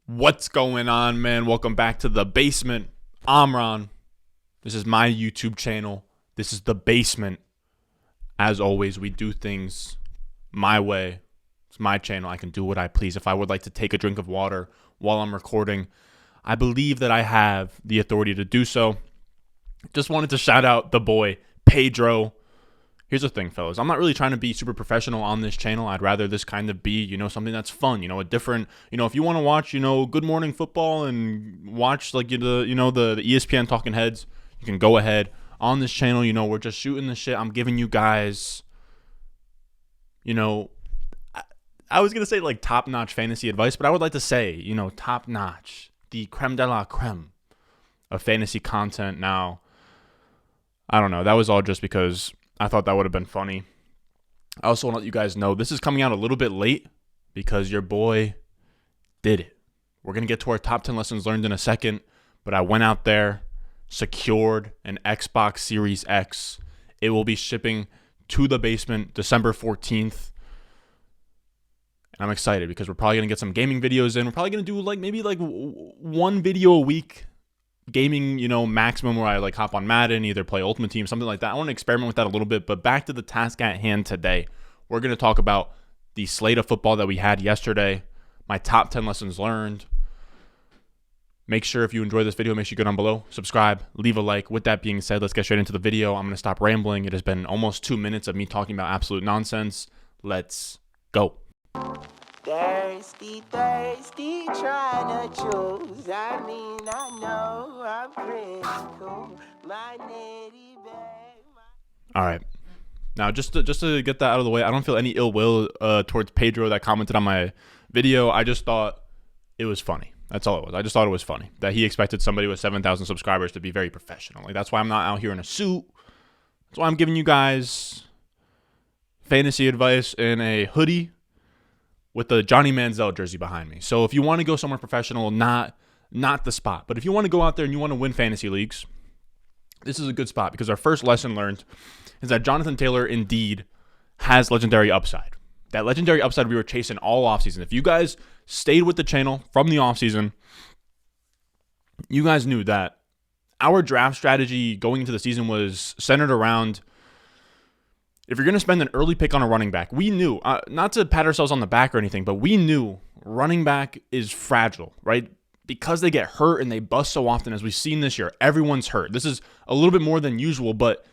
What's going on, man? Welcome back to The Basement. I'm Ron. This is my YouTube channel. This is The Basement. As always, we do things my way. It's my channel. I can do what I please. If I would like to take a drink of water while I'm recording, I believe that I have the authority to do so. Just wanted to shout out the boy, Pedro. Here's the thing, fellas. I'm not really trying to be super professional on this channel. I'd rather this kind of be, something that's fun, a different, if you want to watch, Good Morning Football and watch like the ESPN Talking Heads, you can go ahead. On this channel, we're just shooting the shit. I'm giving you guys, I was going to say like top-notch fantasy advice, but I would like to say, top-notch, the creme de la creme of fantasy content. Now, I don't know. That was all just because I thought that would have been funny. I also want to let you guys know this is coming out a little bit late because your boy did it. We're going to get to our top 10 lessons learned in a second, but I went out there, secured an Xbox Series X. It will be shipping to the basement December 14th. And I'm excited because we're probably going to get some gaming videos in. We're probably going to do maybe one video a week. Gaming, maximum, where I hop on Madden, either play Ultimate Team, something like that. I want to experiment with that a little bit, but back to the task at hand today. We're going to talk about the slate of football that we had yesterday, my top 10 lessons learned. Make sure if you enjoy this video, make sure you go down below, subscribe, leave a like. With that being said, let's get straight into the video. I'm going to stop rambling. It has been almost 2 minutes of me talking about absolute nonsense. Let's go. Thirsty, trying to choose. I know I'm critical. My nitty bag. All right. Now, just to get that out of the way, I don't feel any ill will towards Pedro that commented on my video. I just thought it was funny. That's all it was. I just thought it was funny that he expected somebody with 7,000 subscribers to be very professional. That's why I'm not out here in a suit. That's why I'm giving you guys fantasy advice in a hoodie with the Johnny Manziel jersey behind me. So if you want to go somewhere professional, not the spot. But if you want to go out there and you want to win fantasy leagues, this is a good spot because our first lesson learned is that Jonathan Taylor indeed has legendary upside. That legendary upside we were chasing all offseason. If you guys stayed with the channel from the offseason, you guys knew that our draft strategy going into the season was centered around, if you're going to spend an early pick on a running back, we knew, not to pat ourselves on the back or anything, but we knew running back is fragile, right? Because they get hurt and they bust so often, as we've seen this year. Everyone's hurt. This is a little bit more than usual, but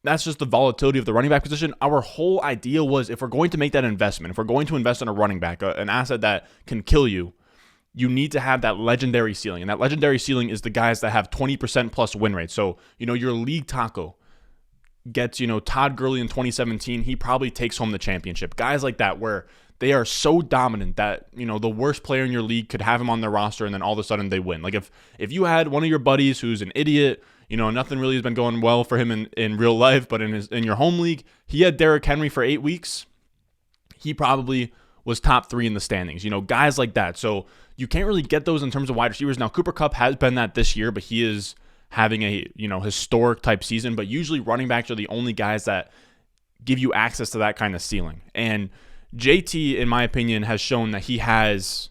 that's just the volatility of the running back position. Our whole idea was, if we're going to make that investment, if we're going to invest in a running back, an asset that can kill you, you need to have that legendary ceiling. And that legendary ceiling is the guys that have 20% plus win rate. So, your league taco gets, Todd Gurley in 2017, he probably takes home the championship. Guys like that, where they are so dominant that, the worst player in your league could have him on their roster and then all of a sudden they win. Like if you had one of your buddies who's an idiot, nothing really has been going well for him in real life, but in your home league, he had Derrick Henry for 8 weeks. He probably was top 3 in the standings, guys like that. So you can't really get those in terms of wide receivers. Now, Cooper Kupp has been that this year, but he is having a historic type season. But usually running backs are the only guys that give you access to that kind of ceiling. And JT, in my opinion, has shown that he has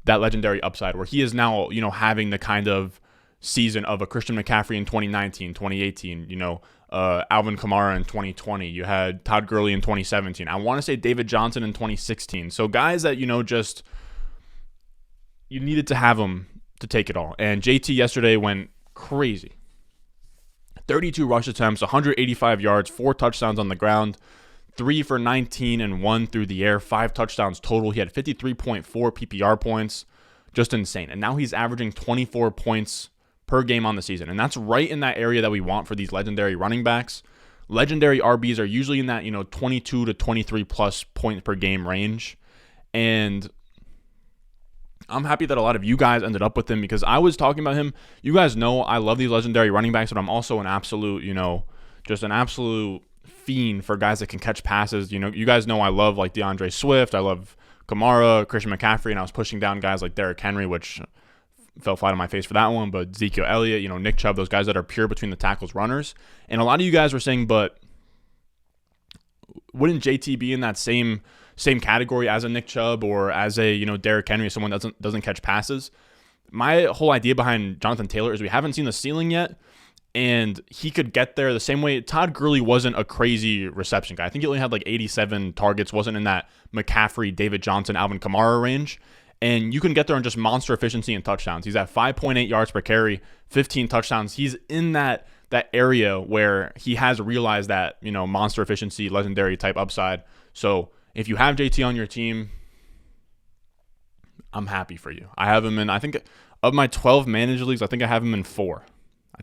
that legendary upside, where he is now having the kind of season of a Christian McCaffrey in 2019, 2018, Alvin Kamara in 2020. You had Todd Gurley in 2017. I want to say David Johnson in 2016. So guys that just you needed to have them to take it all. And JT yesterday went crazy. 32 rush attempts, 185 yards, 4 touchdowns on the ground, 3 for 19 and 1 through the air, 5 touchdowns total. He had 53.4 PPR points. Just insane. And now he's averaging 24 points per game on the season. And that's right in that area that we want for these legendary running backs. Legendary RBs are usually in that, 22 to 23 plus points per game range. And I'm happy that a lot of you guys ended up with him, because I was talking about him. You guys know I love these legendary running backs, but I'm also an absolute, just an absolute fiend for guys that can catch passes. You guys know I love DeAndre Swift. I love Kamara, Christian McCaffrey, and I was pushing down guys like Derrick Henry, which fell flat on my face for that one. But Ezekiel Elliott, Nick Chubb, those guys that are pure between the tackles runners. And a lot of you guys were saying, but wouldn't JT be in that same same category as a Nick Chubb or as a, Derrick Henry, someone that doesn't catch passes. My whole idea behind Jonathan Taylor is we haven't seen the ceiling yet, and he could get there the same way. Todd Gurley wasn't a crazy reception guy. I think he only had like 87 targets, wasn't in that McCaffrey, David Johnson, Alvin Kamara range. And you can get there on just monster efficiency and touchdowns. He's at 5.8 yards per carry, 15 touchdowns. He's in that area where he has realized that, monster efficiency, legendary type upside. So if you have JT on your team, I'm happy for you. I have him in, I think, of my 12 managed leagues, I think I have him in 4.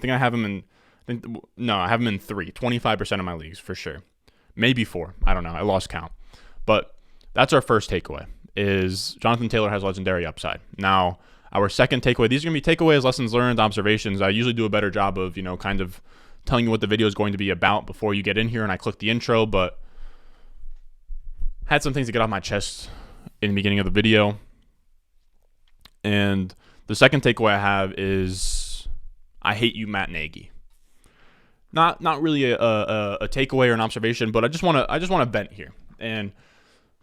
I have him in 3, 25% of my leagues for sure. Maybe 4. I don't know. I lost count. But that's our first takeaway, is Jonathan Taylor has legendary upside. Now, our second takeaway, these are going to be takeaways, lessons learned, observations. I usually do a better job of, kind of telling you what the video is going to be about before you get in here and I click the intro, but had some things to get off my chest in the beginning of the video. And the second takeaway I have is I hate you, Matt Nagy. Not really a takeaway or an observation, but I just want to vent here. And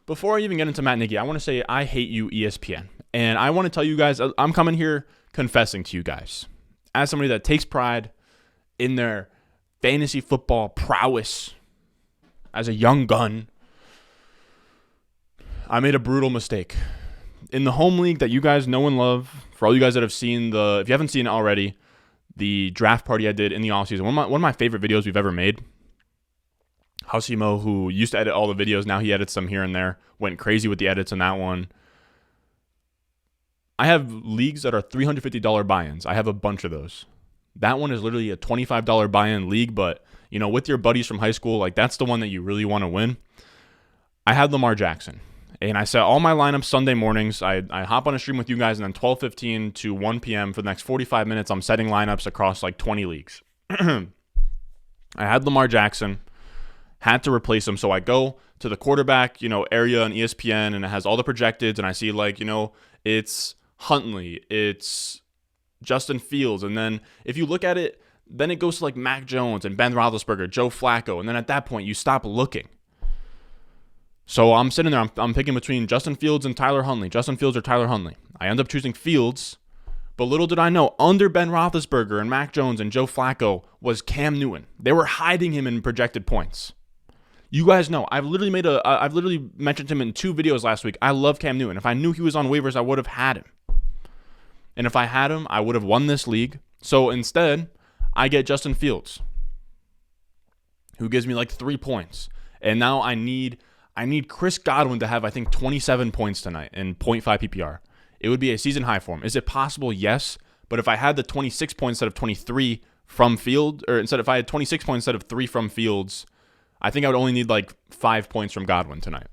before I even get into Matt Nagy, I want to say I hate you, ESPN. And I want to tell you guys, I'm coming here confessing to you guys as somebody that takes pride in their fantasy football prowess as a young gun. I made a brutal mistake. In the home league that you guys know and love, for all you guys that have seen if you haven't seen it already, the draft party I did in the offseason, one of my favorite videos we've ever made. Hausimo, who used to edit all the videos, now he edits them here and there, went crazy with the edits in that one. I have leagues that are $350 buy-ins. I have a bunch of those. That one is literally a $25 buy-in league, but, with your buddies from high school, like that's the one that you really want to win. I had Lamar Jackson. And I set all my lineups Sunday mornings. I hop on a stream with you guys, and then 12:15 to 1 p.m. for the next 45 minutes, I'm setting lineups across like 20 leagues. I had Lamar Jackson, had to replace him. So I go to the quarterback, area on ESPN, and it has all the projecteds, and I see it's Huntley, it's Justin Fields. And then if you look at it, then it goes to like Mac Jones and Ben Roethlisberger, Joe Flacco. And then at that point, you stop looking. So I'm sitting there, I'm picking between Justin Fields and Tyler Huntley. Justin Fields or Tyler Huntley. I end up choosing Fields, but little did I know, under Ben Roethlisberger and Mac Jones and Joe Flacco was Cam Newton. They were hiding him in projected points. You guys know, I've literally mentioned him in 2 videos last week. I love Cam Newton. If I knew he was on waivers, I would have had him. And if I had him, I would have won this league. So instead, I get Justin Fields, who gives me like 3 points. And now I need Chris Godwin to have, I think, 27 points tonight in 0.5 PPR. It would be a season high for him. Is it possible? Yes. But if I had the 26 points instead of 23 from Fields, or if I had 26 points instead of 3 from Fields, I think I would only need like 5 points from Godwin tonight.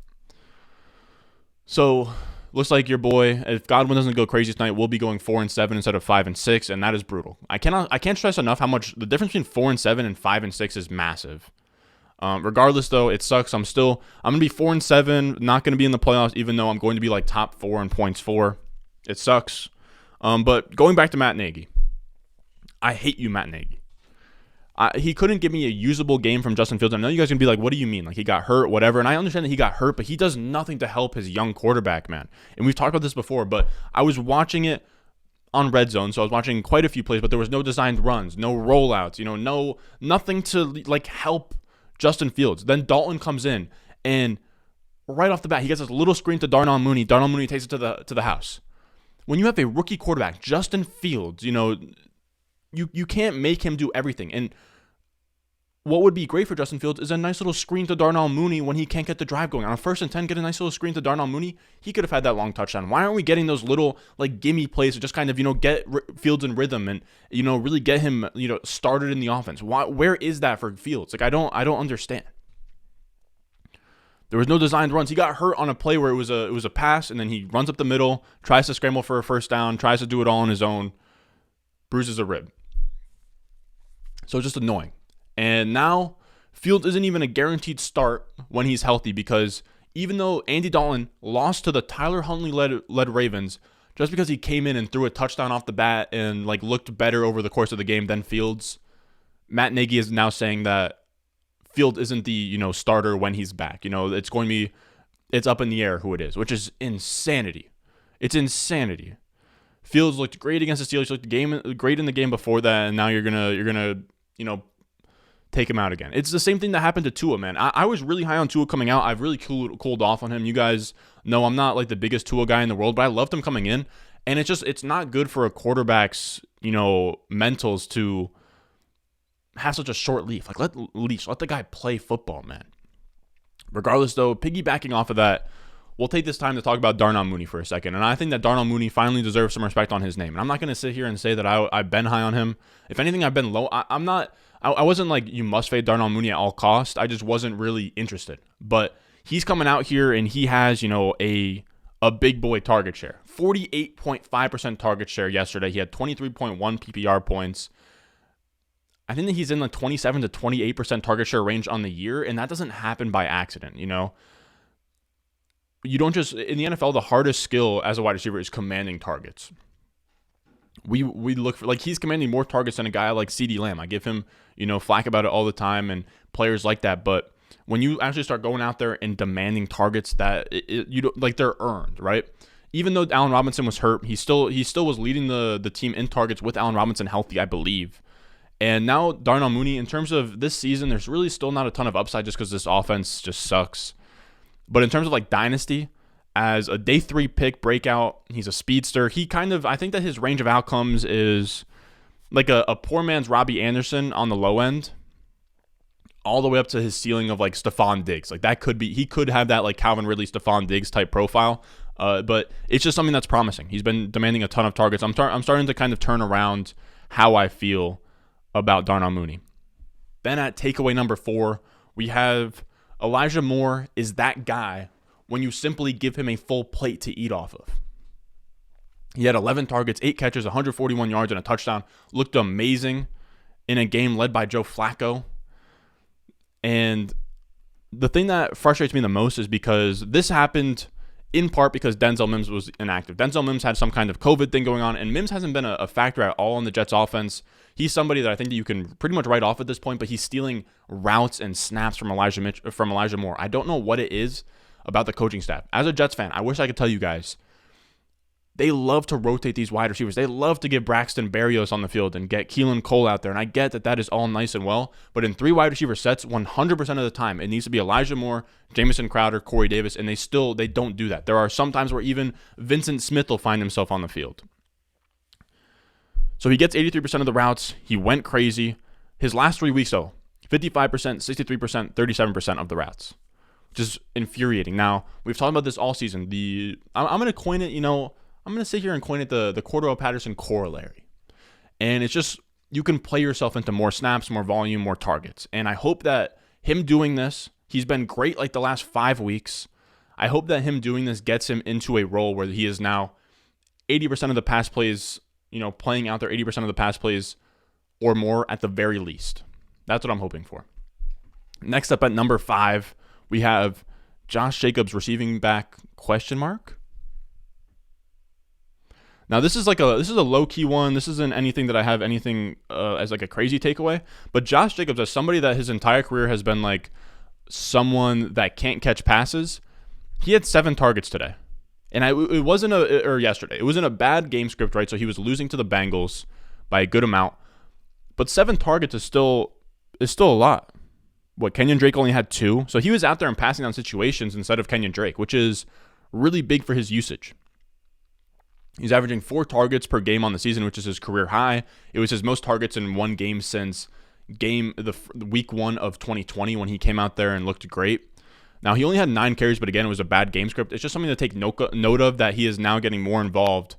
So looks like your boy, if Godwin doesn't go crazy tonight, will be going 4-7 instead of 5-6, and that is brutal. I can't stress enough how much the difference between 4-7 and 5-6 is massive. Regardless, though, it sucks. I'm going to be 4-7, not going to be in the playoffs, even though I'm going to be like top 4 in points for. It sucks. But going back to Matt Nagy, I hate you, Matt Nagy. He couldn't give me a usable game from Justin Fields. I know you guys are going to be like, what do you mean? Like he got hurt, whatever. And I understand that he got hurt, but he does nothing to help his young quarterback, man. And we've talked about this before, but I was watching it on Red Zone, so I was watching quite a few plays, but there was no designed runs, no rollouts, nothing to like help Justin Fields. Then Dalton comes in, and right off the bat, he gets this little screen to Darnell Mooney. Darnell Mooney takes it to the house. When you have a rookie quarterback, Justin Fields, you can't make him do everything. And what would be great for Justin Fields is a nice little screen to Darnell Mooney when he can't get the drive going. On a 1st and 10, get a nice little screen to Darnell Mooney. He could have had that long touchdown. Why aren't we getting those little like gimme plays to just kind of, get Fields in rhythm and, really get him, started in the offense? Where is that for Fields? Like, I don't understand. There was no designed runs. He got hurt on a play where it was a pass, and then he runs up the middle, tries to scramble for a 1st down, tries to do it all on his own, bruises a rib. So it's just annoying. And now Fields isn't even a guaranteed start when he's healthy, because even though Andy Dalton lost to the Tyler Huntley-led Ravens, just because he came in and threw a touchdown off the bat and like looked better over the course of the game than Fields, Matt Nagy is now saying that Fields isn't the starter when he's back. It's going to be it's up in the air who it is, which is insanity. It's insanity. Fields looked great against the Steelers. Looked great in the game before that, and now you're gonna take him out again. It's the same thing that happened to Tua, man. I was really high on Tua coming out. I've really cooled off on him. You guys know I'm not like the biggest Tua guy in the world, but I loved him coming in. And it's not good for a quarterback's, mentals to have such a short leash. Like let the guy play football, man. Regardless, though, piggybacking off of that, we'll take this time to talk about Darnell Mooney for a second. And I think that Darnell Mooney finally deserves some respect on his name. And I'm not going to sit here and say that I've been high on him. If anything, I've been low. I wasn't like, you must fade Darnell Mooney at all costs. I just wasn't really interested. But he's coming out here and he has, a big boy target share. 48.5% target share yesterday. He had 23.1 PPR points. I think that he's in the 27 to 28% target share range on the year, and that doesn't happen by accident, You don't just, in the NFL, the hardest skill as a wide receiver is commanding targets. We look for, like, he's commanding more targets than a guy like CeeDee Lamb. I give him, flack about it all the time and players like that, but when you actually start going out there and demanding targets that you don't like, they're earned, right? Even though Allen Robinson was hurt, he still was leading the team in targets with Allen Robinson healthy, I believe. And now Darnell Mooney, in terms of this season, there's really still not a ton of upside just because this offense just sucks. But in terms of like dynasty, as a day 3 pick breakout, he's a speedster. I think that his range of outcomes is like a poor man's Robbie Anderson on the low end, all the way up to his ceiling of like Stephon Diggs. Like he could have that like Calvin Ridley, Stephon Diggs type profile. But it's just something that's promising. He's been demanding a ton of targets. I'm starting to kind of turn around how I feel about Darnell Mooney. Then at takeaway number 4, we have Elijah Moore is that guy when you simply give him a full plate to eat off of. He had 11 targets, 8 catches, 141 yards, and a touchdown. Looked amazing in a game led by Joe Flacco. And the thing that frustrates me the most is because this happened in part because Denzel Mims was inactive. Denzel Mims had some kind of COVID thing going on, and Mims hasn't been a factor at all in the Jets offense. He's somebody that I think that you can pretty much write off at this point, but he's stealing routes and snaps from Elijah Moore. I don't know what it is about the coaching staff. As a Jets fan, I wish I could tell you guys, they love to rotate these wide receivers. They love to get Braxton Berrios on the field and get Keelan Cole out there. And I get that is all nice and well. But in 3 wide receiver sets, 100% of the time, it needs to be Elijah Moore, Jamison Crowder, Corey Davis. And they don't do that. There are some times where even Vincent Smith will find himself on the field. So he gets 83% of the routes. He went crazy. His last 3 weeks, though, 55%, 63%, 37% of the routes, which is infuriating. Now, we've talked about this all season. I'm going to coin it, I'm going to sit here and coin it the Cordell Patterson corollary. And it's just, you can play yourself into more snaps, more volume, more targets. And I hope that him doing this, he's been great like the last 5 weeks. I hope that him doing this gets him into a role where he is now 80% of the pass plays, playing out there 80% of the pass plays or more at the very least. That's what I'm hoping for. Next up at number 5, we have Josh Jacobs, receiving back ? Now this is a low key one. This isn't anything that I have anything as like a crazy takeaway. But Josh Jacobs, as somebody that his entire career has been like someone that can't catch passes, he had 7 targets today, and it wasn't yesterday. It wasn't a bad game script, right? So he was losing to the Bengals by a good amount, but 7 targets is still a lot. What, Kenyon Drake only had 2, so he was out there and passing down situations instead of Kenyon Drake, which is really big for his usage. He's averaging 4 targets per game on the season, which is his career high. It was his most targets in one game since week 1 of 2020 when he came out there and looked great. Now, he only had 9 carries, but again, it was a bad game script. It's just something to take note of, that he is now getting more involved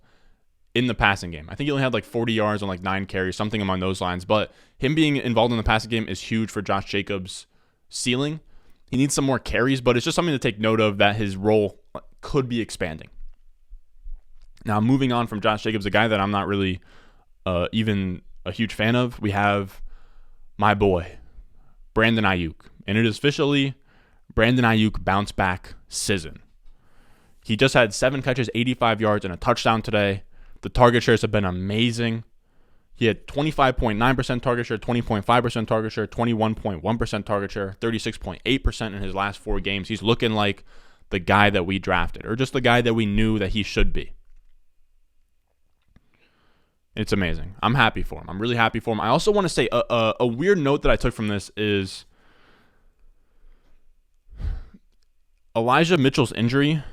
in the passing game. I think he only had like 40 yards on like 9 carries, something among those lines. But him being involved in the passing game is huge for Josh Jacobs' ceiling. He needs some more carries, but it's just something to take note of, that his role could be expanding. Now, moving on from Josh Jacobs, a guy that I'm not really even a huge fan of, we have my boy, Brandon Aiyuk. And it is officially Brandon Aiyuk bounce back season. He just had 7 catches, 85 yards, and a touchdown today. The target shares have been amazing. He had 25.9% target share, 20.5% target share, 21.1% target share, 36.8% in his last 4 games. He's looking like the guy that we drafted or just the guy that we knew that he should be. It's amazing. I'm happy for him. I'm really happy for him. I also want to say a weird note that I took from this is Elijah Mitchell's injury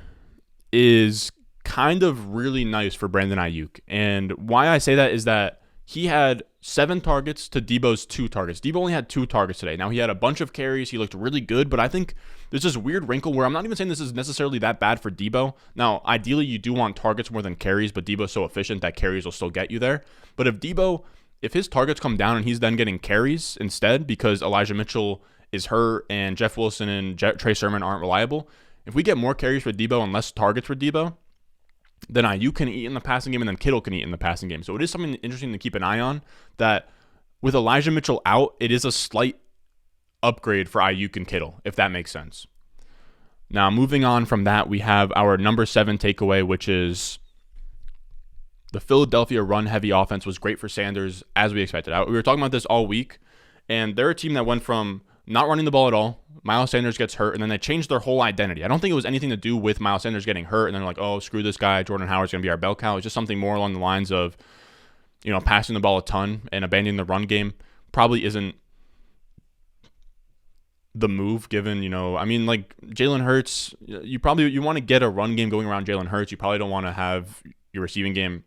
is kind of really nice for Brandon Aiyuk. And why I say that is that he had 7 targets to Debo's 2 targets. Debo only had 2 targets today. Now, he had a bunch of carries. He looked really good, but I think there's this weird wrinkle where I'm not even saying this is necessarily that bad for Debo. Now, ideally, you do want targets more than carries, but Debo's so efficient that carries will still get you there. But if his targets come down and he's then getting carries instead because Elijah Mitchell is hurt and Jeff Wilson and Trey Sermon aren't reliable, if we get more carries for Debo and less targets for Debo, then Aiyuk can eat in the passing game and then Kittle can eat in the passing game. So it is something interesting to keep an eye on, that with Elijah Mitchell out, it is a slight upgrade for Aiyuk and Kittle, if that makes sense. Now, moving on from that, we have our number 7 takeaway, which is the Philadelphia run-heavy offense was great for Sanders, as we expected. We were talking about this all week, and they're a team that went from not running the ball at all. Miles Sanders gets hurt, and then they changed their whole identity. I don't think it was anything to do with Miles Sanders getting hurt, and then like, oh, screw this guy. Jordan Howard's going to be our bell cow. It's just something more along the lines of, passing the ball a ton and abandoning the run game probably isn't the move given, like Jalen Hurts, you want to get a run game going around Jalen Hurts. You probably don't want to have your receiving game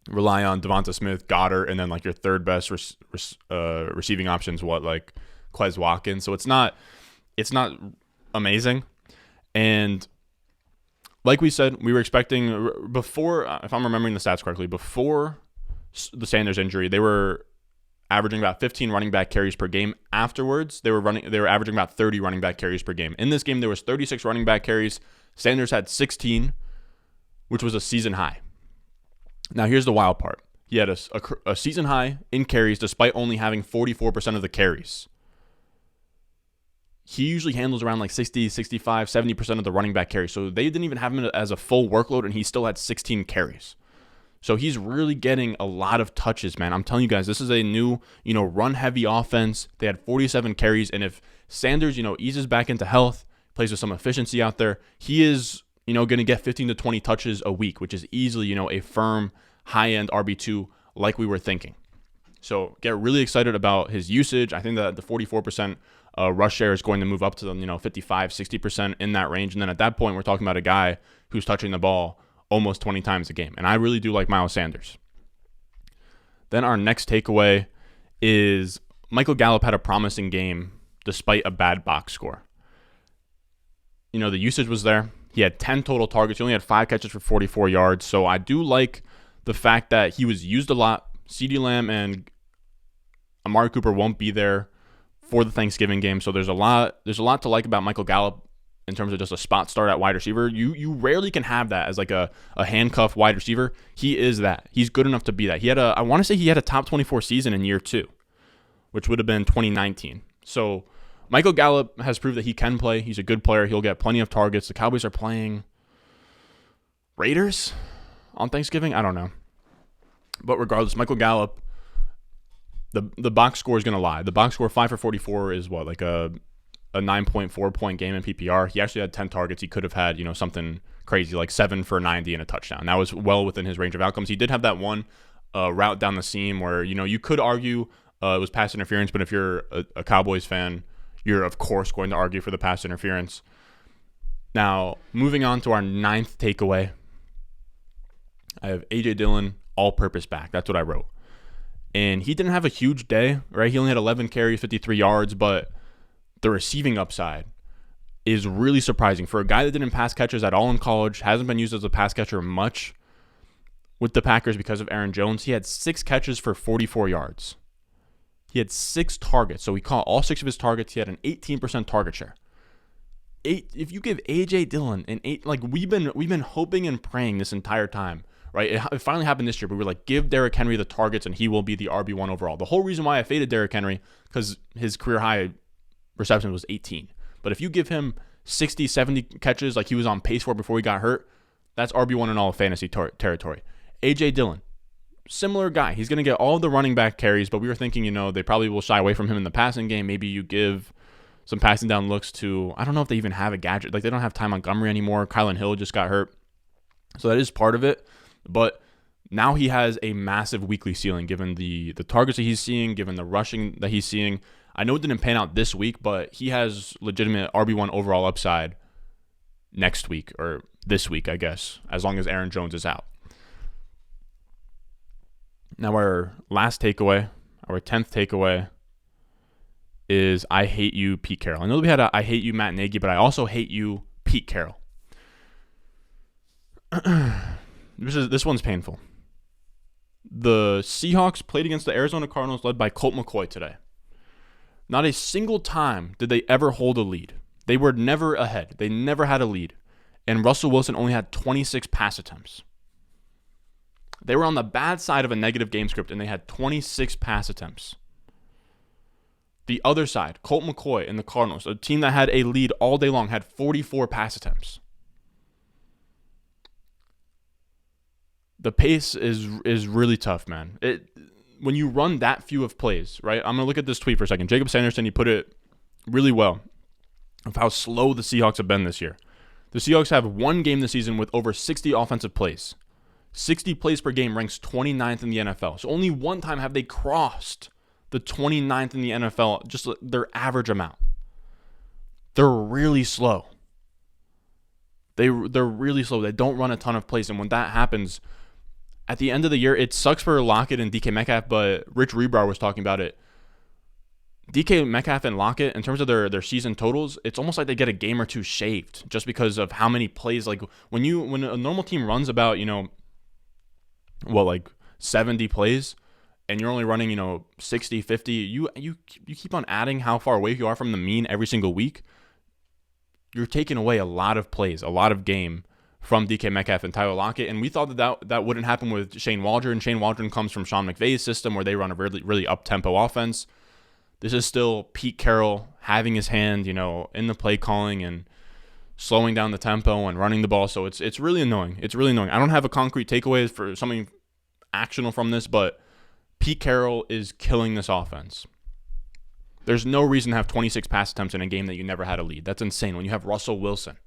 rely on Devonta Smith, Goddard, and then like your third best receiving options, like Quez Watkins. So it's not amazing. And like we said, we were expecting before, if I'm remembering the stats correctly, before the Sanders injury, they were averaging about 15 running back carries per game. Afterwards, they were averaging about 30 running back carries per game. In this game, there was 36 running back carries. Sanders had 16, which was a season high. Now, here's the wild part. He had a season high in carries despite only having 44% of the carries. He usually handles around like 60, 65, 70% of the running back carries. So they didn't even have him as a full workload, and he still had 16 carries. So he's really getting a lot of touches, man. I'm telling you guys, this is a new, run-heavy offense. They had 47 carries, and if Sanders, eases back into health, plays with some efficiency out there, he is, going to get 15 to 20 touches a week, which is easily, a firm, high-end RB2 like we were thinking. So get really excited about his usage. I think that the 44% rush share is going to move up to the 55, 60% in that range. And then at that point, we're talking about a guy who's touching the ball almost 20 times a game. And I really do like Miles Sanders. Then our next takeaway is Michael Gallup had a promising game despite a bad box score. The usage was there. He had 10 total targets. He only had 5 catches for 44 yards. So I do like the fact that he was used a lot. CeeDee Lamb and Amari Cooper won't be there for the Thanksgiving game. So there's a lot to like about Michael Gallup in terms of just a spot start at wide receiver. You rarely can have that as like a handcuff wide receiver. He is that. He's good enough to be that. I want to say he had a top 24 season in year 2, which would have been 2019. So Michael Gallup has proved that he can play. He's a good player. He'll get plenty of targets. The Cowboys are playing Raiders on Thanksgiving. I don't know. But regardless, Michael Gallup, the box score is going to lie. The box score 5 for 44 is what, like a 9.4 point game in PPR. He actually had 10 targets. He could have had, something crazy like 7 for 90 and a touchdown. That was well within his range of outcomes. He did have that one route down the seam where, you could argue it was pass interference, but if you're a Cowboys fan, you're of course going to argue for the pass interference. Now, moving on to our 9th takeaway, I have A.J. Dillon, all-purpose back. That's what I wrote. And he didn't have a huge day, right? He only had 11 carries, 53 yards, but the receiving upside is really surprising. For a guy that didn't pass catches at all in college, hasn't been used as a pass catcher much with the Packers because of Aaron Jones, he had 6 catches for 44 yards. He had 6 targets, so he caught all 6 of his targets. He had an 18% target share. If you give A.J. Dillon an 8, like we've been hoping and praying this entire time, right? It finally happened this year. We were like, give Derrick Henry the targets and he will be the RB1 overall. The whole reason why I faded Derrick Henry, because his career high reception was 18. But if you give him 60, 70 catches like he was on pace for before he got hurt, that's RB1 in all of fantasy territory. A.J. Dillon, similar guy. He's going to get all the running back carries, but we were thinking, they probably will shy away from him in the passing game. Maybe you give some passing down looks to, I don't know if they even have a gadget. Like, they don't have Ty Montgomery anymore. Kylan Hill just got hurt. So that is part of it. But now he has a massive weekly ceiling given the targets that he's seeing, given the rushing that he's seeing. I know it didn't pan out this week, but he has legitimate RB1 overall upside next week, or this week, I guess, as long as Aaron Jones is out. Now, our last takeaway, our 10th takeaway, is I hate you, Pete Carroll. I know we had a I hate you, Matt Nagy, but I also hate you, Pete Carroll. This one's painful. The Seahawks played against the Arizona Cardinals led by Colt McCoy today. Not a single time did they ever hold a lead. They were never ahead. They never had a lead. And Russell Wilson only had 26 pass attempts. They were on the bad side of a negative game script, and they had 26 pass attempts. The other side, Colt McCoy and the Cardinals, a team that had a lead all day long, had 44 pass attempts. The pace is really tough, man. When you run that few of plays, right? I'm going to look at this tweet for a second. Jacob Sanderson, he put it really well of how slow the Seahawks have been this year. The Seahawks have one game this season with over 60 offensive plays. 60 plays per game ranks 29th in the NFL. So only one time have they crossed the 29th in the NFL, just their average amount. They're really slow. They're really slow. They don't run a ton of plays. And when that happens, at the end of the year, it sucks for Lockett and DK Metcalf, but Rich Rebar was talking about it. DK Metcalf and Lockett, in terms of their season totals, it's almost like they get a game or two shaved just because of how many plays. Like when a normal team runs about, 70 plays, and you're only running, 60, 50, you keep on adding how far away you are from the mean every single week. You're taking away a lot of plays, a lot of game from DK Metcalf and Tyler Lockett. And we thought that wouldn't happen with Shane Waldron. Shane Waldron comes from Sean McVay's system where they run a really, really up-tempo offense. This is still Pete Carroll having his hand, in the play calling and slowing down the tempo and running the ball. So it's really annoying. It's really annoying. I don't have a concrete takeaway for something actionable from this, but Pete Carroll is killing this offense. There's no reason to have 26 pass attempts in a game that you never had a lead. That's insane when you have Russell Wilson.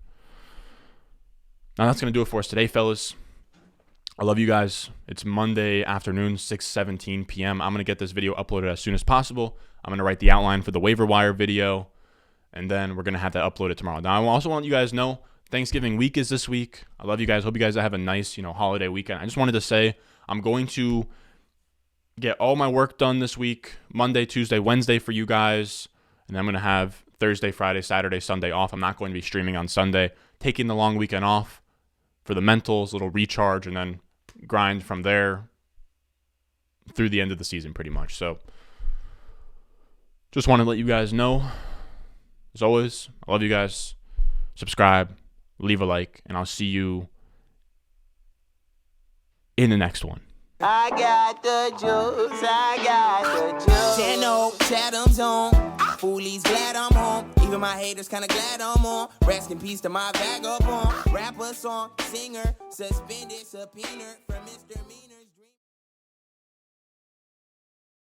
Now that's going to do it for us today, fellas. I love you guys. It's Monday afternoon, 6:17 p.m. I'm going to get this video uploaded as soon as possible. I'm going to write the outline for the waiver wire video, and then we're going to have that uploaded tomorrow. Now, I also want you guys to know Thanksgiving week is this week. I love you guys. Hope you guys have a nice, holiday weekend. I just wanted to say I'm going to get all my work done this week, Monday, Tuesday, Wednesday for you guys, and then I'm going to have Thursday, Friday, Saturday, Sunday off. I'm not going to be streaming on Sunday, taking the long weekend off for the mentals, little recharge, and then grind from there through the end of the season pretty much. So just want to let you guys know, as always, I love you guys. Subscribe, leave a like, and I'll see you in the next one. I got the juice, I got the juice. Channel, Chatham's on. Foolies glad I'm home. Even my haters kinda glad I'm on. Rest in peace to my vagabond. Rapper, song, singer, suspended, subpoena from misdemeanor.